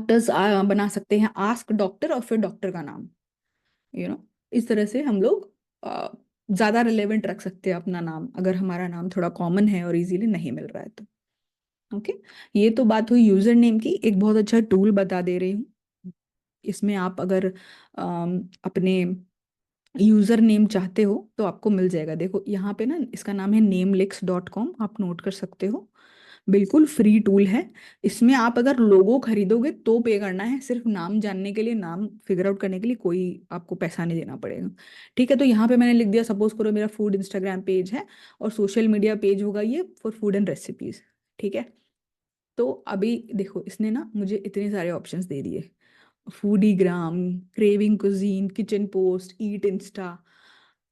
Doctors बना सकते हैं आस्क डॉक्टर और फिर डॉक्टर का नाम, इस तरह से हम लोग ज्यादा रिलेवेंट रख सकते हैं अपना नाम, अगर हमारा नाम थोड़ा कॉमन है और इजीली नहीं मिल रहा है तो। ओके, ये तो बात हुई यूजर नेम की। एक बहुत अच्छा टूल बता दे रही हूँ। इसमें आप अगर अपने यूजर नेम चाहते हो तो आपको मिल जाएगा। देखो यहाँ पे ना, इसका नाम है namelix.com, आप नोट कर सकते हो। बिल्कुल फ्री टूल है। इसमें आप अगर लोगो खरीदोगे तो पे करना है, सिर्फ नाम जानने के लिए, नाम फिगर आउट करने के लिए कोई आपको पैसा नहीं देना पड़ेगा। ठीक है, तो यहाँ पे मैंने लिख दिया, सपोज करो मेरा फूड इंस्टाग्राम पेज है और सोशल मीडिया पेज होगा ये फॉर फूड एंड रेसिपीज। ठीक है, तो अभी देखो इसने ना मुझे इतने सारे ऑप्शंस दे दिए। फूडीग्राम, क्रेविंग कुजीन, किचन पोस्ट, ईट इंस्टा,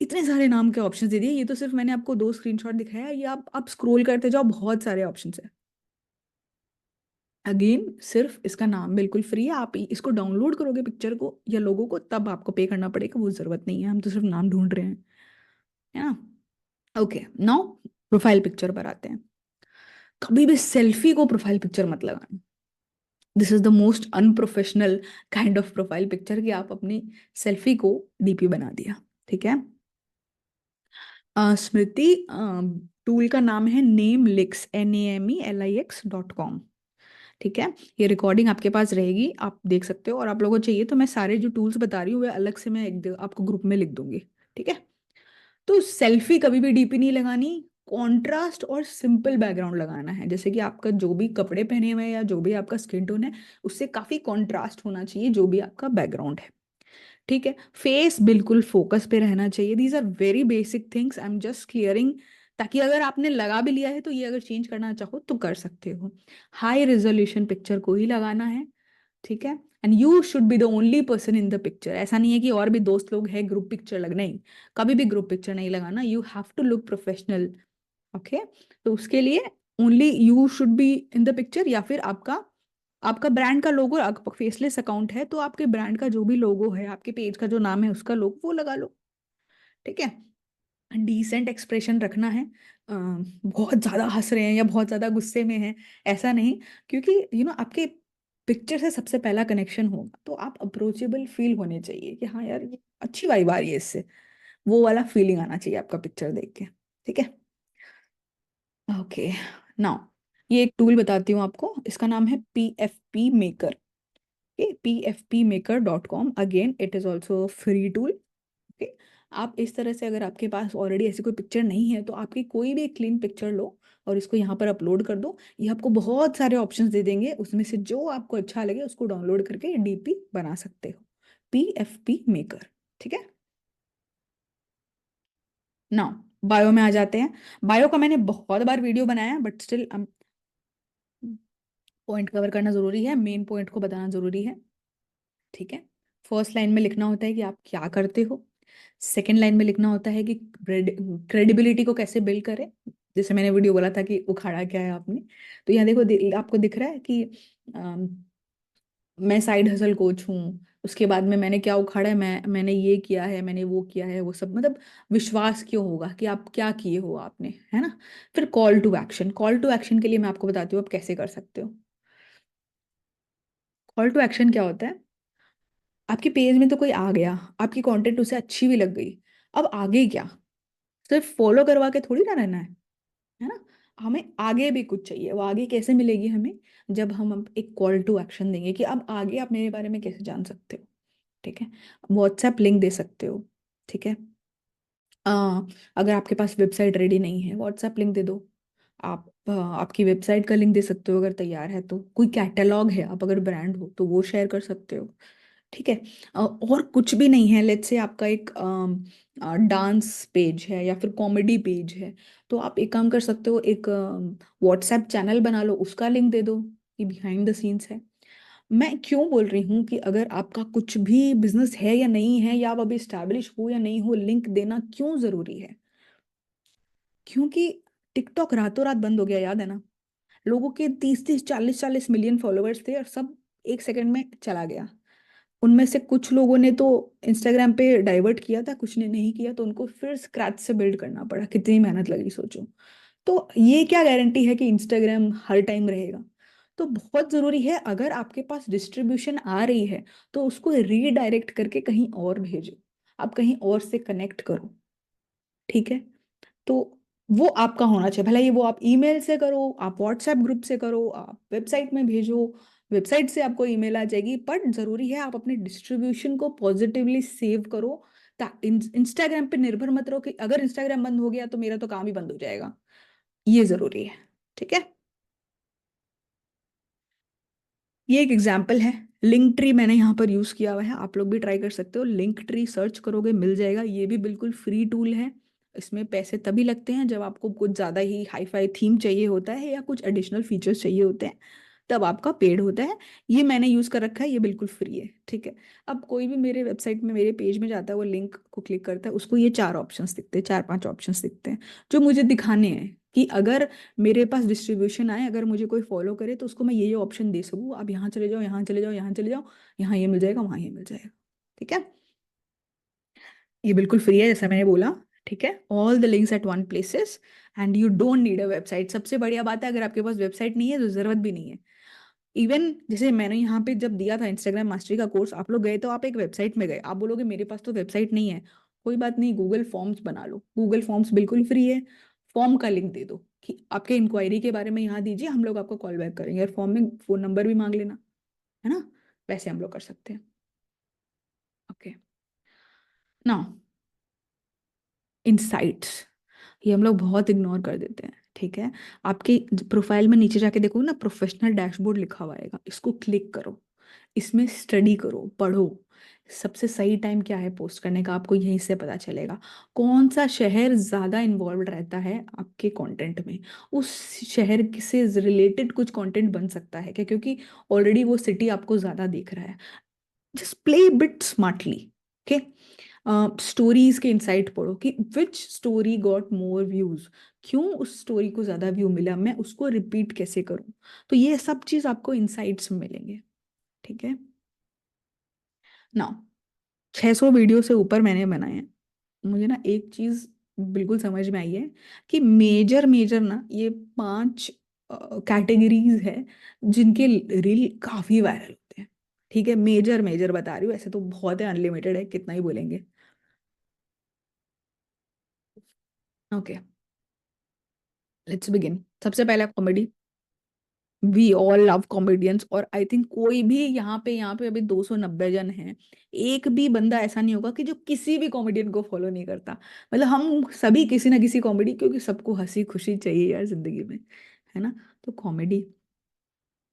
इतने सारे नाम के ऑप्शंस दे दिए। ये तो सिर्फ मैंने आपको दो स्क्रीनशॉट दिखाया, ये आप स्क्रॉल करते जाओ, बहुत सारे ऑप्शंस है। अगेन सिर्फ इसका नाम बिल्कुल फ्री है, आप इसको डाउनलोड करोगे पिक्चर को या लोगों को तब आपको पे करना पड़ेगा, वो जरूरत नहीं है, हम तो सिर्फ नाम ढूंढ रहे हैं, है ना। ओके, नाउ प्रोफाइल पिक्चर पर आते हैं। कभी भी सेल्फी को प्रोफाइल पिक्चर मत लगाना। This is the most unprofessional kind of profile picture, कि आप अपनी सेल्फी को डीपी बना दिया। ठीक है, स्मृति, टूल का नाम है नेमलिक्स, NAMELIX.com। ठीक है, ये रिकॉर्डिंग आपके पास रहेगी, आप देख सकते हो, और आप लोगों को चाहिए तो मैं सारे जो टूल्स बता रही हूँ वे अलग से मैं आपको ग्रुप में लिख दूंगी। ठीक है, तो सेल्फी कभी भी डीपी नहीं लगानी, कॉन्ट्रास्ट और सिंपल बैकग्राउंड लगाना है। जैसे कि आपका जो भी कपड़े पहने हुए हैं या जो भी आपका स्किन टोन है, उससे काफी कॉन्ट्रास्ट होना चाहिए जो भी आपका बैकग्राउंड है। ठीक है, फेस बिल्कुल फोकस पे रहना चाहिए। These are very basic things, I am just clearing, ताकि अगर आपने लगा भी लिया है तो ये अगर चेंज करना चाहो तो कर सकते हो। हाई रेजोल्यूशन पिक्चर को ही लगाना है। ठीक है, and you should be the only person in the picture. ऐसा नहीं है कि और भी दोस्त लोग हैं, ग्रुप पिक्चर लगना ही, कभी भी ग्रुप पिक्चर नहीं लगाना। You have to look professional. Okay, तो उसके लिए only you should be in the picture, या फिर आपका आपका ब्रांड का लोगो, आपका फेसलेस अकाउंट है तो आपके ब्रांड का जो भी लोगो है, आपके पेज का जो नाम है उसका लोगो वो लगा लो। ठीक है, डिसेंट एक्सप्रेशन रखना है। बहुत ज्यादा हंस रहे हैं या बहुत ज्यादा गुस्से में हैं ऐसा नहीं, क्योंकि आपके पिक्चर से सबसे पहला कनेक्शन होगा, तो आप अप्रोचेबल फील होने चाहिए कि हाँ यार ये अच्छी वाइब आ रही है इससे, वो वाला फीलिंग आना चाहिए आपका पिक्चर देख के। ठीक है, ओके, नाउ ये एक टूल बताती हूँ आपको, इसका नाम है PFP maker. PFPmaker.com, again it is also free tool. Okay, आप इस तरह से, अगर आपके पास ऑलरेडी ऐसी कोई पिक्चर नहीं है तो आपकी कोई भी एक क्लीन पिक्चर लो और इसको यहाँ पर अपलोड कर दो। ये आपको बहुत सारे ऑप्शंस दे देंगे, उसमें से जो आपको अच्छा लगे उसको डाउनलोड करके डीपी बना सकते हो। PFP maker. ठीक है, ना बायो में आ जाते हैं। बायो का मैंने बहुत बार वीडियो बनाया है, बट स्टिल पॉइंट कवर करना जरूरी है, मेन पॉइंट को बताना जरूरी है। ठीक है, फर्स्ट लाइन में लिखना होता है कि आप क्या करते हो। सेकंड लाइन में लिखना होता है कि क्रेडिबिलिटी को कैसे बिल्ड करें। जैसे मैंने वीडियो बोला था कि उखाड़ा क्या है आपने, तो यहाँ देखो, आपको दिख रहा है कि मैं साइड हसल कोच हूँ, उसके बाद में मैंने क्या उखाड़ा है, मैंने ये किया है, मैंने वो किया है, वो सब मतलब विश्वास क्यों होगा कि आप क्या किए हो आपने, है ना। फिर call to action, call to action के लिए मैं आपको बताती हूँ आप कैसे कर सकते हो। कॉल टू एक्शन क्या होता है, आपके पेज में तो कोई आ गया, आपकी कंटेंट उसे अच्छी भी लग गई, अब आगे क्या, सिर्फ फॉलो करवा के थोड़ी ना रहना है ना। हमें आगे भी कुछ चाहिए, वो आगे कैसे मिलेगी हमें, जब हम अब एक कॉल टू एक्शन देंगे कि अब आगे आप मेरे बारे में कैसे जान सकते हो। ठीक है, व्हाट्सएप लिंक दे सकते हो। ठीक है, अगर आपके पास वेबसाइट रेडी नहीं है, व्हाट्सएप लिंक दे दो। आप आपकी वेबसाइट का लिंक दे सकते हो अगर तैयार है तो, कोई कैटलॉग है, आप अगर ब्रांड हो तो वो शेयर कर सकते हो। ठीक है, और कुछ भी नहीं है, लेट्स से आपका एक डांस पेज है या फिर कॉमेडी पेज है, तो आप एक काम कर सकते हो, एक व्हाट्सएप चैनल बना लो, उसका लिंक दे दो कि बिहाइंड द सीन्स है। मैं क्यों बोल रही हूँ कि अगर आपका कुछ भी बिजनेस है या नहीं है, या आप अभी स्टैब्लिश हो या नहीं हो, लिंक देना क्यों जरूरी है, क्योंकि टिकटॉक रातों रात बंद हो गया, याद है ना। लोगों के 30-30 40-40 मिलियन फॉलोअर्स थे और सब एक सेकंड में चला गया। उनमें से कुछ लोगों ने तो इंस्टाग्राम पे डाइवर्ट किया था, कुछ ने नहीं किया, तो उनको फिर स्क्रैच से बिल्ड करना पड़ा, कितनी मेहनत लगी सोचो। तो ये क्या गारंटी है कि इंस्टाग्राम हर टाइम रहेगा। तो बहुत जरूरी है, अगर आपके पास डिस्ट्रीब्यूशन आ रही है तो उसको रीडायरेक्ट करके कहीं और भेजो, आप कहीं और से कनेक्ट करो। ठीक है, तो वो आपका होना चाहिए, भला ये वो आप ईमेल से करो, आप व्हाट्सएप ग्रुप से करो, आप वेबसाइट में भेजो, वेबसाइट से आपको ईमेल आ जाएगी, बट जरूरी है आप अपने डिस्ट्रीब्यूशन को पॉजिटिवली सेव करो। इंस्टाग्राम पे निर्भर मत रहो कि अगर इंस्टाग्राम बंद हो गया तो मेरा तो काम ही बंद हो जाएगा, ये जरूरी है। ठीक है, ये एक एग्जाम्पल है। लिंक ट्री मैंने यहाँ पर यूज किया हुआ है, आप लोग भी ट्राई कर सकते हो। लिंक ट्री सर्च करोगे मिल जाएगा, ये भी बिल्कुल फ्री टूल है। इसमें पैसे तभी लगते हैं जब आपको कुछ ज़्यादा ही हाई फाई थीम चाहिए होता है या कुछ एडिशनल फीचर्स चाहिए होते हैं, तब आपका पेड होता है। ये मैंने यूज़ कर रखा है, ये बिल्कुल फ्री है। ठीक है, अब कोई भी मेरे वेबसाइट में मेरे पेज में जाता है, वो लिंक को क्लिक करता है, उसको ये चार ऑप्शंस दिखते हैं, चार पांच ऑप्शंस दिखते हैं जो मुझे दिखाने हैं कि अगर मेरे पास डिस्ट्रीब्यूशन आए, अगर मुझे कोई फॉलो करे तो उसको मैं ये ऑप्शन दे सकूँ, आप यहाँ चले जाओ, यहाँ चले जाओ, यहाँ चले जाओ, यहाँ ये मिल जाएगा, वहाँ ये मिल जाएगा। ठीक है, ये बिल्कुल फ्री है जैसा मैंने बोला। ठीक है, all the links at one places and you don't need a website. सबसे बढ़िया बात है, अगर आपके पास वेबसाइट नहीं है तो जरूरत भी नहीं है। इवन जैसे मैंने यहाँ पे जब दिया था इंस्टाग्राम मास्टरी का कोर्स, आप लोग गए तो आप एक वेबसाइट में गए, आप बोलोगे मेरे पास तो वेबसाइट नहीं है, कोई बात नहीं, गूगल फॉर्म्स बना लो, गूगल फॉर्म्स बिल्कुल फ्री है। फॉर्म का लिंक दे दो कि आपके इंक्वायरी के बारे में यहाँ दीजिए, हम लोग आपको कॉल बैक करेंगे, और फॉर्म में फोन नंबर भी मांग लेना, है ना, वैसे हम लोग कर सकते हैं। ओके, ना इनसाइट्स, ये हम लोग बहुत इग्नोर कर देते हैं। ठीक है, आपके प्रोफाइल में नीचे जाके देखो ना, प्रोफेशनल डैशबोर्ड लिखा हुआ आएगा, इसको क्लिक करो, इसमें स्टडी करो, पढ़ो। सबसे सही टाइम क्या है पोस्ट करने का, आपको यहीं से पता चलेगा। कौन सा शहर ज्यादा इन्वॉल्व रहता है आपके कंटेंट में, उस शहर से रिलेटेड कुछ कंटेंट बन सकता है क्या, क्योंकि ऑलरेडी वो सिटी आपको ज्यादा देख रहा है। Just play bit smartly. Okay, stories के इंसाइट पढ़ो कि विच स्टोरी गॉट मोर व्यूज, क्यों उस स्टोरी को ज्यादा व्यू मिला, मैं उसको रिपीट कैसे करूं। तो ये सब चीज आपको इंसाइट्स में मिलेंगे। ठीक है ना, 600 वीडियो से ऊपर मैंने बनाए हैं। मुझे ना एक चीज बिल्कुल समझ में आई है कि मेजर मेजर ना ये पांच कैटेगरीज है जिनके रील काफी वायरल होते हैं। ठीक है, मेजर मेजर बता रही हूँ, ऐसे तो बहुत है, अनलिमिटेड है, कितना ही बोलेंगे। Okay, let's begin. सबसे पहला comedy, we all love comedians, और आई थिंक कोई भी यहाँ पे अभी 290 जन हैं, एक भी बंदा ऐसा नहीं होगा कि जो किसी भी कॉमेडियन को फॉलो नहीं करता। मतलब हम सभी किसी ना किसी कॉमेडी, क्योंकि सबको हंसी खुशी चाहिए यार जिंदगी में, है ना। तो कॉमेडी,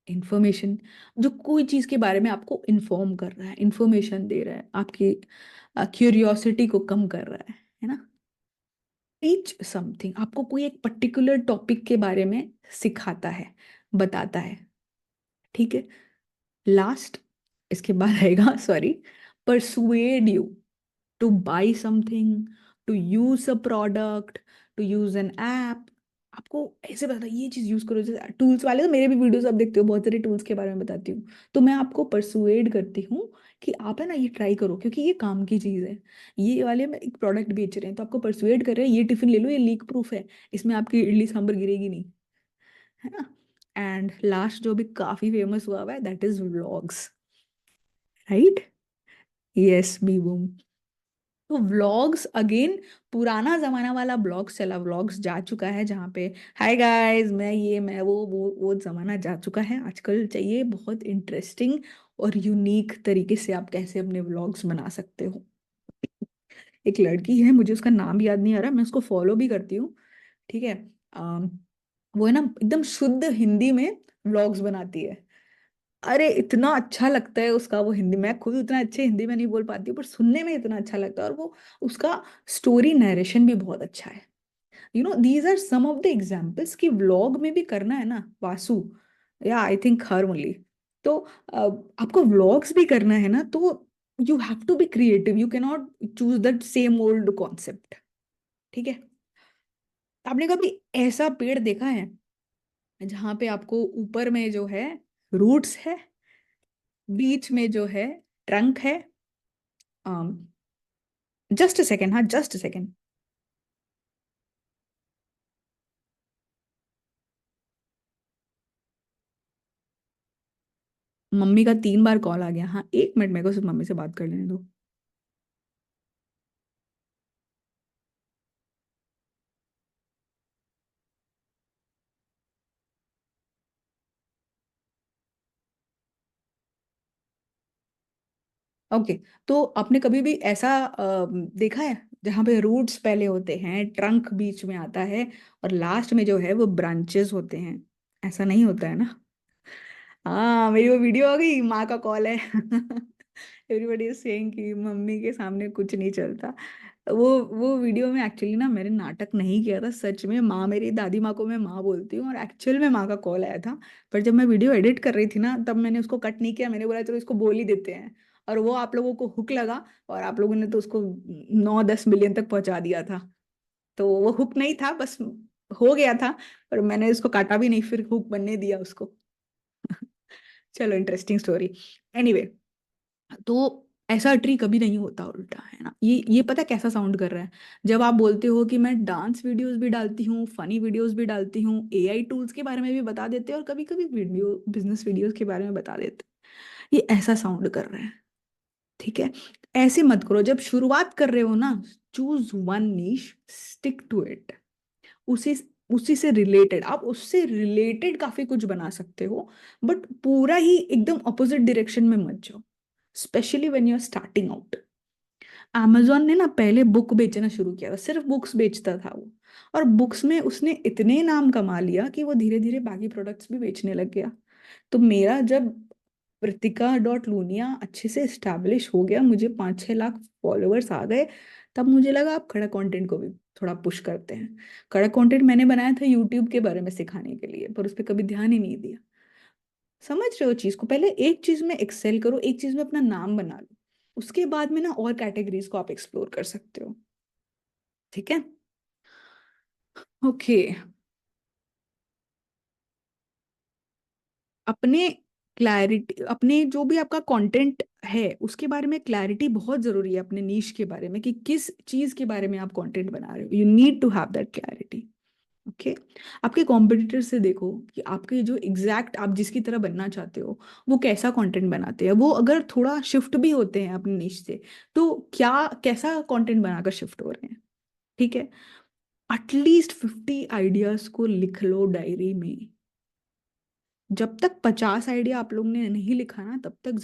इंफॉर्मेशन, जो कोई चीज के बारे में आपको इन्फॉर्म कर रहा है, इंफॉर्मेशन दे रहा है, आपकी क्यूरियोसिटी को कम कर रहा है ना। टीच समथिंग, आपको कोई एक पर्टिकुलर टॉपिक के बारे में सिखाता है, बताता है। ठीक है, लास्ट, इसके बाद आएगा sorry, persuade you to buy something, to use a product, to use an app. आपको ऐसे बताता है ये चीज यूज करो, जैसे टूल्स वाले तो मेरे भी वीडियोस आप देखते हो, बहुत सारे टूल्स के बारे में बताती हूँ, तो मैं आपको परसुएड करती हूँ कि आप है ना ये ट्राई करो, क्योंकि ये काम की चीज है। ये वाले में एक प्रोडक्ट बेच रहे हैं तो आपको परसुएड कर रहे हैं, ये टिफिन ले लो, ये लीक प्रूफ है, इसमें आपकी इडली सांभर गिरेगी नहीं, है ना। एंड लास्ट जो भी काफी फेमस हुआ हुआ है, that is vlogs, right. Yes, be boom. तो व्लॉग्स अगेन, पुराना जमाना वाला ब्लॉग्स चला, व्लॉग्स जा चुका है, जहाँ पे हाय गाइस मैं ये मैं वो जमाना जा चुका है। आजकल चाहिए बहुत इंटरेस्टिंग और यूनिक तरीके से आप कैसे अपने व्लॉग्स बना सकते हो। एक लड़की है, मुझे उसका नाम याद नहीं आ रहा, मैं उसको फॉलो भी करती हूँ। ठीक है, अम, वो है ना एकदम शुद्ध हिंदी में व्लॉग्स बनाती है। अरे इतना अच्छा लगता है उसका वो हिंदी, मैं खुद उतना अच्छे हिंदी में नहीं बोल पाती हूँ, पर सुनने में इतना अच्छा लगता है, और वो उसका स्टोरी नरेशन भी बहुत अच्छा है। You know, these are some of the examples कि व्लॉग में भी करना है ना वासु, या आई थिंक हर ओनली। तो आपको व्लॉग्स भी करना है ना, तो you have to be creative, you can not choose that same old concept. ठीक है, आपने कभी ऐसा पेड़ देखा है जहां पे आपको ऊपर में जो है रूट्स है, बीच में जो है ट्रंक है, जस्ट अ सेकेंड, हाँ जस्ट अ सेकेंड। मम्मी का 3 बार कॉल आ गया। हाँ, 1 मिनट, मेरे को सिर्फ मम्मी से बात कर लेने दो। ओके। तो आपने कभी भी ऐसा देखा है जहाँ पे रूट्स पहले होते हैं, ट्रंक बीच में आता है, और लास्ट में जो है वो ब्रांचेस होते हैं? ऐसा नहीं होता है ना। हाँ, मेरी वो वीडियो आ गई, माँ का कॉल है। एवरीबॉडी इज सेइंग कि मम्मी के सामने कुछ नहीं चलता। वो वीडियो में एक्चुअली ना मैंने नाटक नहीं किया था, सच में माँ, मेरी दादी माँ को मैं माँ बोलती हूँ, और एक्चुअल में माँ का कॉल आया था। पर जब मैं वीडियो एडिट कर रही थी ना, तब मैंने उसको कट नहीं किया, मैंने बोला चलो इसको बोल ही देते हैं। और वो आप लोगों को हुक लगा, और आप लोगों ने तो उसको 9-10 मिलियन तक पहुंचा दिया था। तो वो हुक नहीं था, बस हो गया था। पर मैंने उसको काटा भी नहीं, फिर हुक बनने दिया उसको। चलो, इंटरेस्टिंग स्टोरी। एनीवे, तो ऐसा ट्री कभी नहीं होता उल्टा, है ना। ये पता कैसा साउंड कर रहा है? जब आप बोलते हो कि मैं डांस वीडियोस भी डालती हूँ, फनी वीडियोस भी डालती हूँ, एआई टूल्स के बारे में भी बता देते हैं, और कभी कभी वीडियो बिजनेस वीडियोस के बारे में बता देते हैं, ये ऐसा साउंड कर रहे हैं। ठीक है, ऐसे मत करो। जब शुरुआत कर रहे हो ना, choose one niche, stick to it. उसी उसी से रिलेटेड, आप उससे रिलेटेड काफी कुछ बना सकते हो, बट पूरा ही एकदम ऑपोजिट डायरेक्शन में मत जाओ, specially when you are starting out. amazon ने ना पहले बुक बेचना शुरू किया था, सिर्फ बुक्स बेचता था वो। और बुक्स में उसने इतने नाम कमा लिया कि वो धीरे धीरे बाकी प्रोडक्ट्स भी बेचने लग गया। तो मेरा जब Pritika.Lunia अच्छे से स्टैब्लिश हो गया, मुझे 5-6 लाख फॉलोअर्स आ गए, तब मुझे लगा आप खड़ा कंटेंट को भी थोड़ा पुश करते हैं। खड़ा कंटेंट मैंने बनाया था यूट्यूब के बारे में सिखाने के लिए, पर उस पर कभी ध्यान ही नहीं दिया। समझ रहे हो चीज को? पहले एक चीज में एक्सेल करो, एक चीज में अपना नाम बना लो, उसके बाद में ना और कैटेगरीज को आप एक्सप्लोर कर सकते हो। ठीक है। ओके। अपने क्लैरिटी, अपने जो भी आपका कंटेंट है उसके बारे में क्लैरिटी बहुत जरूरी है, अपने नीश के बारे में कि किस चीज के बारे में आप कंटेंट बना रहे हो, you need to have that clarity. Okay. आपके कॉम्पिटिटर से देखो कि आपके जो एग्जैक्ट आप जिसकी तरह बनना चाहते हो वो कैसा कंटेंट बनाते हैं, वो अगर थोड़ा शिफ्ट भी होते हैं अपनी निश से, तो क्या कैसा कंटेंट बनाकर शिफ्ट हो रहे हैं। ठीक है। एटलीस्ट 50 आइडियाज को लिख लो डायरी में। जब तक 50 आइडिया आप लोग ने नहीं लिखा ना, तब तक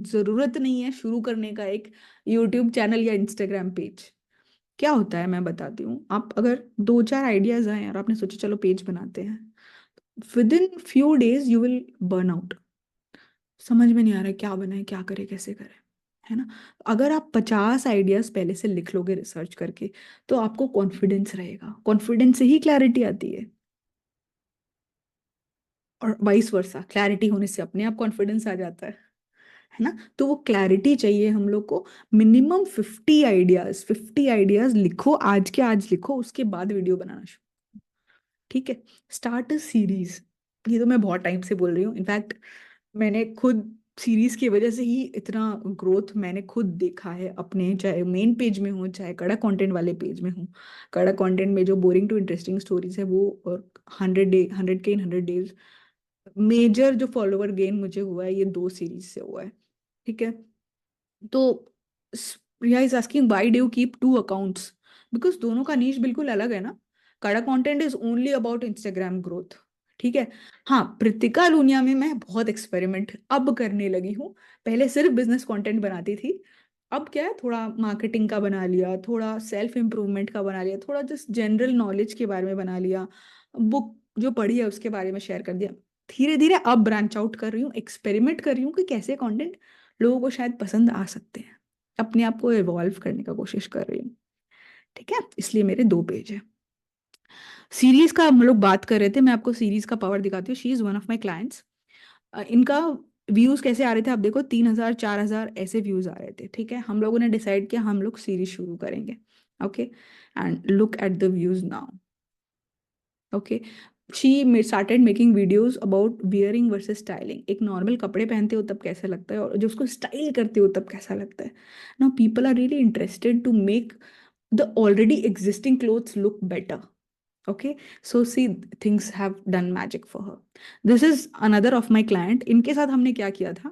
जरूरत नहीं है शुरू करने का एक यूट्यूब चैनल या इंस्टाग्राम पेज। क्या होता है मैं बताती हूँ, आप अगर 2-4 आइडियाज आए और आपने सोचा चलो पेज बनाते हैं, with in few days you will burn out. समझ में नहीं आ रहा है क्या बनाए, क्या करे, कैसे करे, है ना। अगर आप 50 आइडियाज पहले से लिख लोगे रिसर्च करके, तो आपको कॉन्फिडेंस रहेगा, कॉन्फिडेंस से ही क्लैरिटी आती और वाइस वर्सा, क्लैरिटी होने से अपने आप कॉन्फिडेंस आ जाता है ना। तो वो क्लैरिटी चाहिए हम लोग को। मिनिमम 50 आइडियाज लिखो, आज के आज लिखो, उसके बाद वीडियो बनाना शुरू। ठीक है। Start a series. ये तो मैं बहुत टाइम से बोल रही हूँ, इनफैक्ट मैंने खुद सीरीज की वजह से ही इतना ग्रोथ मैंने खुद देखा है अपने, चाहे मेन पेज में हो चाहे कड़ा कंटेंट वाले पेज में हूँ। कड़ा कंटेंट में जो बोरिंग टू इंटरेस्टिंग स्टोरीज है वो, और 100 के इन 100 डेज, मेजर जो फॉलोवर गेन मुझे हुआ है ये 2 सीरीज से हुआ है। ठीक है। तो Priya is asking why do you keep 2 accounts, because दोनों का नीश बिल्कुल अलग है ना। कड़ा content is only about Instagram growth. ठीक है। हाँ, प्रितिका लूनिया में मैं बहुत एक्सपेरिमेंट अब करने लगी हूँ। पहले सिर्फ बिजनेस कंटेंट बनाती थी, अब क्या है, थोड़ा मार्केटिंग का बना लिया, थोड़ा सेल्फ इम्प्रूवमेंट का बना लिया, थोड़ा जस्ट जनरल नॉलेज के बारे में बना लिया, बुक जो पढ़ी है उसके बारे में शेयर कर दिया। धीरे धीरे अब ब्रांच आउट कर रही हूँ, एक्सपेरिमेंट कर रही हूँ कि कैसे कंटेंट लोगों को शायद पसंद आ सकते हैं। अपने आप को इवॉल्व करने का कोशिश कर रही हूँ। ठीक है, इसलिए मेरे 2 पेज है। सीरीज का हम लोग बात कर रहे थे, मैं आपको सीरीज का पावर दिखाती हूँ। She is one of my clients. इनका व्यूज कैसे आ रहे थे आप देखो, 3,000 4,000 ऐसे व्यूज आ रहे थे। ठीक है, हम लोगों ने डिसाइड किया हम लोग सीरीज शुरू करेंगे। Okay. And look at the views now. Okay. She started making videos about wearing versus styling. एक नॉर्मल कपड़े पहनते हो तब कैसा लगता है, और जो उसको स्टाइल करते हो तब कैसा लगता है। Now people are really interested to make the already existing clothes look better. Okay, so see, things have done magic for her. This is another of my client. इनके साथ हमने क्या किया था,